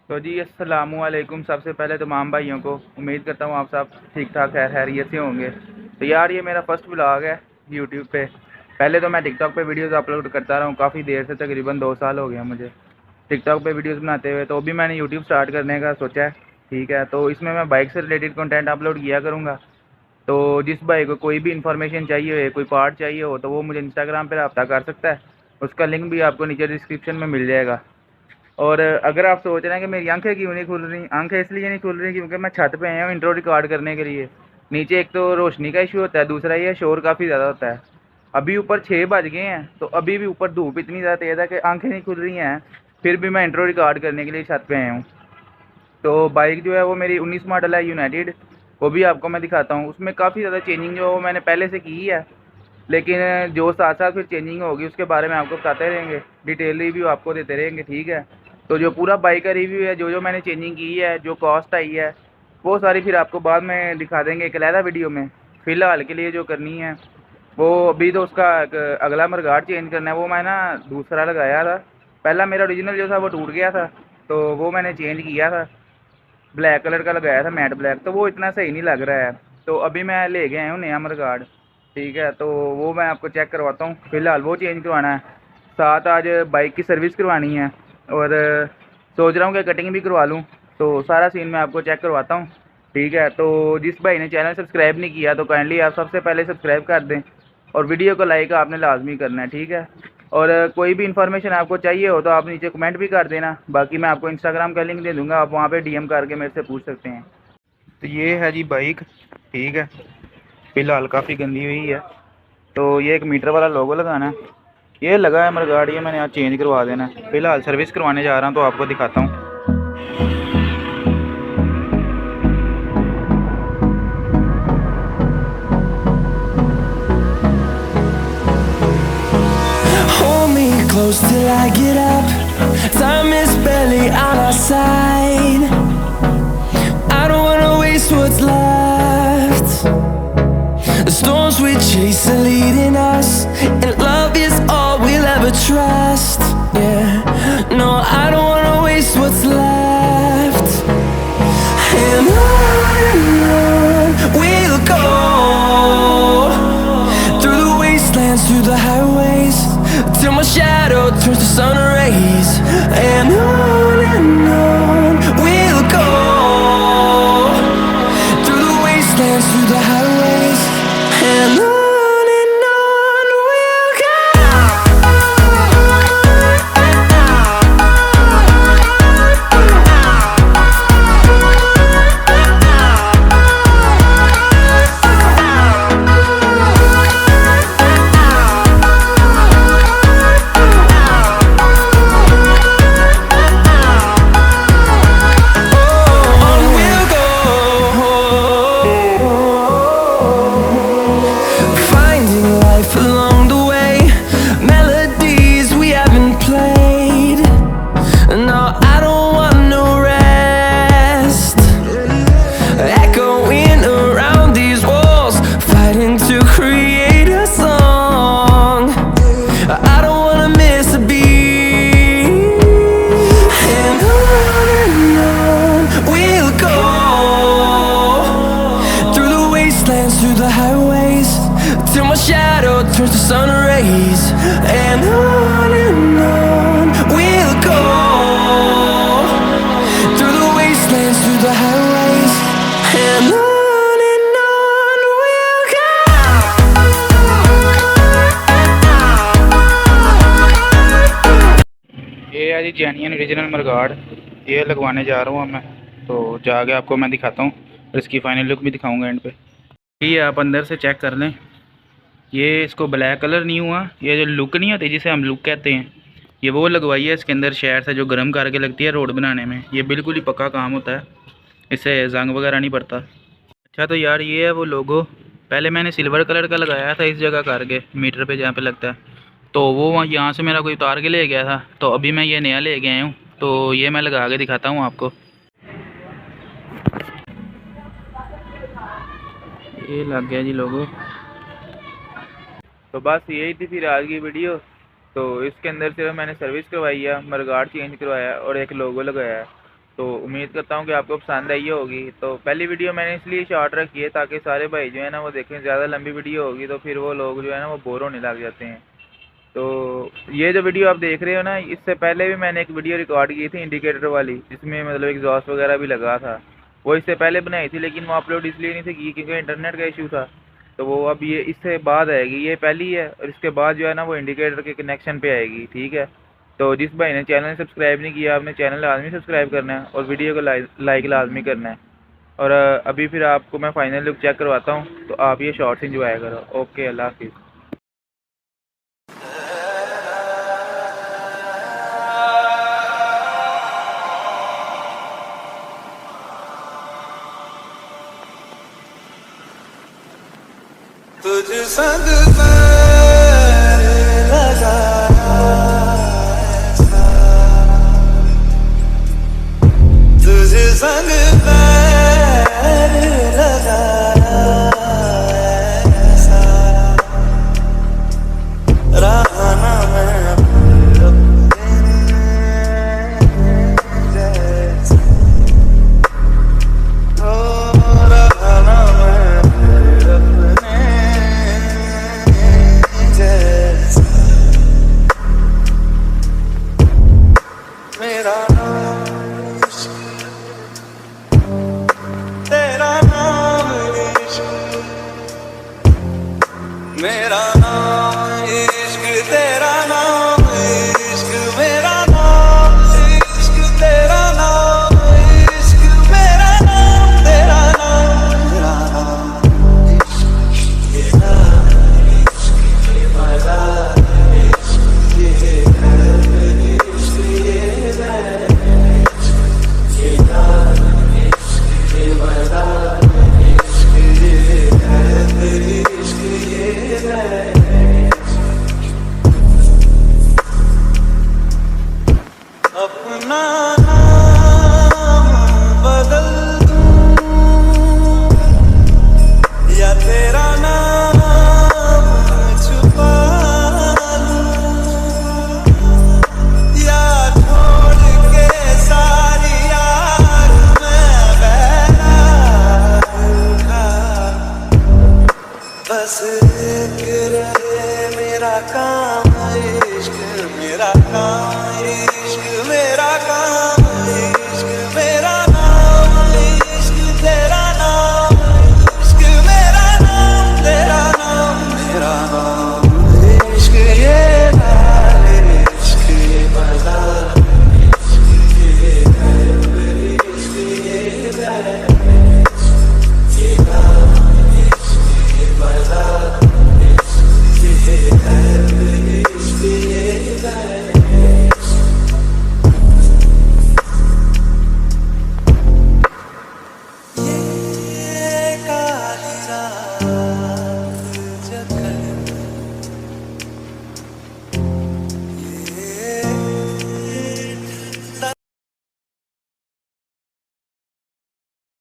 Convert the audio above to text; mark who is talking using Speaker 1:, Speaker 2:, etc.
Speaker 1: तो जी अस्सलामुअलैकुम। सबसे पहले तमाम भाइयों को उम्मीद करता हूँ आप सब ठीक ठाक खैरियत से होंगे। तो यार ये मेरा फर्स्ट व्लॉग है यूट्यूब पे। पहले तो मैं टिकटॉक पे वीडियोस अपलोड करता रहा हूँ काफ़ी देर से, तकरीबन 2 साल हो गया मुझे टिकटॉक पे वीडियोस बनाते हुए। तो अभी मैंने यूट्यूब स्टार्ट करने का सोचा है। ठीक है, तो इसमें मैं बाइक से रिलेटेड कंटेंट अपलोड किया करूँगा। तो जिस भाई को कोई भी इन्फॉर्मेशन चाहिए हो, कोई पार्ट चाहिए हो, तो वो मुझे इंस्टाग्राम पर रब्ता कर सकता है। उसका लिंक भी आपको नीचे डिस्क्रिप्शन में मिल जाएगा। और अगर आप सोच रहे हैं कि मेरी आंखें क्यों नहीं खुल रही, आंखें इसलिए नहीं खुल रही क्योंकि मैं छत पे आया हूँ इंट्रो रिकॉर्ड करने के लिए। नीचे एक तो रोशनी का इशू होता है, दूसरा ये शोर काफ़ी ज़्यादा होता है। अभी ऊपर 6 बज गए हैं, तो अभी भी ऊपर धूप इतनी ज़्यादा तेज़ है कि आंखें नहीं खुल रही हैं। फिर भी मैं इंट्रो रिकॉर्ड करने के लिए छत पे आया हूँ। तो बाइक जो है वो मेरी 19 मॉडल है यूनाइटेड। वो भी आपको मैं दिखाता हूँ। उसमें काफ़ी ज़्यादा चेंजिंग जो है वो मैंने पहले से की है, लेकिन जो साथ साथ फिर चेंजिंग होगी उसके बारे में आपको बताते रहेंगे, डिटेल रिव्यू आपको देते रहेंगे। ठीक है, तो जो पूरा बाइक का रिव्यू है, जो जो मैंने चेंजिंग की है, जो कॉस्ट आई है, वो सारी फिर आपको बाद में दिखा देंगे एक अलहदा वीडियो में। फ़िलहाल के लिए जो करनी है वो अभी तो उसका अगला मडगार्ड चेंज करना है। वो मैं ना दूसरा लगाया था, पहला मेरा ओरिजिनल जो था वो टूट गया था, तो वो मैंने चेंज किया था, ब्लैक कलर का लगाया था, मैट ब्लैक। तो वो इतना सही नहीं लग रहा है, तो अभी मैं ले गया हूँ नया मडगार्ड। ठीक है, तो वो मैं आपको चेक करवाता हूँ। फ़िलहाल वो चेंज करवाना है, साथ आज बाइक की सर्विस करवानी है, और सोच रहा हूँ कि कटिंग भी करवा लूँ। तो सारा सीन मैं आपको चेक करवाता हूँ। ठीक है, तो जिस भाई ने चैनल सब्सक्राइब नहीं किया तो काइंडली आप सबसे पहले सब्सक्राइब कर दें, और वीडियो को लाइक आपने लाजमी करना है। ठीक है, और कोई भी इन्फॉर्मेशन आपको चाहिए हो तो आप नीचे कमेंट भी कर देना। बाकी मैं आपको इंस्टाग्राम का लिंक दे दूँगा, आप वहाँ पे डीएम करके मेरे से पूछ सकते हैं। तो ये है जी बाइक। ठीक है, फ़िलहाल काफ़ी गंदी हुई है, तो ये एक मीटर वाला लोगो लगाना है, ये लगा है मेरी गाड़ी है, मैंने आज चेंज करवा देना है। फ़िलहाल सर्विस करवाने जा रहा हूँ, तो आपको दिखाता हूँ।
Speaker 2: Hold me close till I get up. Time is barely on our side. I don't wanna waste what's left. The storms we chase are leading us, and love is all we'll ever trust. Yeah, no, I don't wanna waste what's left. And on we'll go, through the wastelands, through the highways, till my shadow turns to sun rays. And on we'll go, through the wastelands, through the highways, and on we'll go. Along the way, melodies we haven't played. No, I don't want no rest. Echoing around these walls, fighting to create a song. I don't wanna miss a beat. And on we'll go, through the wastelands, through the highways, till my shadow turns to sun rays. And on we'll go, through the wastelands, through the highways, and on we'll go.
Speaker 1: ये है जी genuine original mudguard, ये लगवाने जा रहा हूँ मैं। तो जाके आपको मैं दिखाता हूँ, और इसकी फाइनल लुक भी दिखाऊंगा एंड पे। ये आप अंदर से चेक कर लें, ये इसको ब्लैक कलर नहीं हुआ, ये जो लुक नहीं होती जिसे हम लुक कहते हैं, ये वो लगवाई है इसके अंदर शहर से जो गर्म करके लगती है रोड बनाने में। ये बिल्कुल ही पक्का काम होता है, इससे जंग वगैरह नहीं पड़ता। अच्छा, तो यार ये है वो लोगो, पहले मैंने सिल्वर कलर का लगाया था इस जगह करके मीटर पे जहाँ पे लगता है, तो वो यहाँ से मेरा कोई उतार के ले गया था, तो अभी मैं ये नया ले गया हूँ। तो ये मैं लगा के दिखाता हूँ आपको। ये लग गया जी लोगो। तो बस यही थी फिर आज की वीडियो। तो इसके अंदर सिर्फ मैंने सर्विस करवाई है, मडगार्ड चेंज करवाया और एक लोगो लगाया है। तो उम्मीद करता हूँ कि आपको पसंद आई होगी। तो पहली वीडियो मैंने इसलिए शॉर्ट रखी है ताकि सारे भाई जो है ना वो देखें। ज़्यादा लंबी वीडियो होगी तो फिर वो लोग जो है ना वो बोर होने लग जाते हैं। तो ये जो वीडियो आप देख रहे हो ना, इससे पहले भी मैंने एक वीडियो रिकॉर्ड की थी इंडिकेटर वाली, जिसमें मतलब एग्जॉस्ट वगैरह भी लगा था। वो इससे पहले बनाई थी, लेकिन वो अपलोड इसलिए नहीं थी की क्योंकि इंटरनेट का इशू था। तो वो अब ये इससे बाद आएगी, ये पहली है, और इसके बाद जो है ना वो इंडिकेटर के कनेक्शन पे आएगी, ठीक है। तो जिस भाई ने चैनल सब्सक्राइब नहीं किया, आपने चैनल लाजमी सब्सक्राइब करना है और वीडियो को लाइक लाजमी करना है। और अभी फिर आपको मैं फाइनल लुक चेक करवाता हूँ, तो आप ये शॉर्ट्स इंजॉय करो। ओके, अल्लाह हाफिज़।
Speaker 2: तुझ संग पैर लगाया ऐसा, तुझ संग पैर लगाया ऐसा, रहा ना मैं अपने जैसा, ओ रहा ना मैं अपने जैसा। मेरा नाम इश्क, तेरा नाम इश्क, मेरा नाम इश्क, तेरा नाम इश्क, मेरा नाम इश्क, तेरा नाम इश्क, मेरा नाम, तेरा नाम, मेरा नाम इश्क, तेरा इश्क, ये मजा इश्क, ये दर्द इश्क, ये दर्द इश्क, ये नाम इश्क, ये मजा इश्क, ये दर्द इश्क, ये दर्द अपना नाम बदल दूं या तेरा नाम छुपा लूं, या छोड़ के सारी यार मैं बैराग का, बस एक रहे मेरा काम इश्क, मेरा काम इश्क, मेरा काम इश्क, मेरा नाम इश्क, तेरा नाम इश्क, मेरा नाम, तेरा नाम, मेरा नाम इश्क, ये नाम इश्क, ये मजा इश्क, ये दर्द इश्क, ये दर्द इश्क, ये नाम इश्क, ये मजा इश्क, ये दर्द इश्क, ये दर्द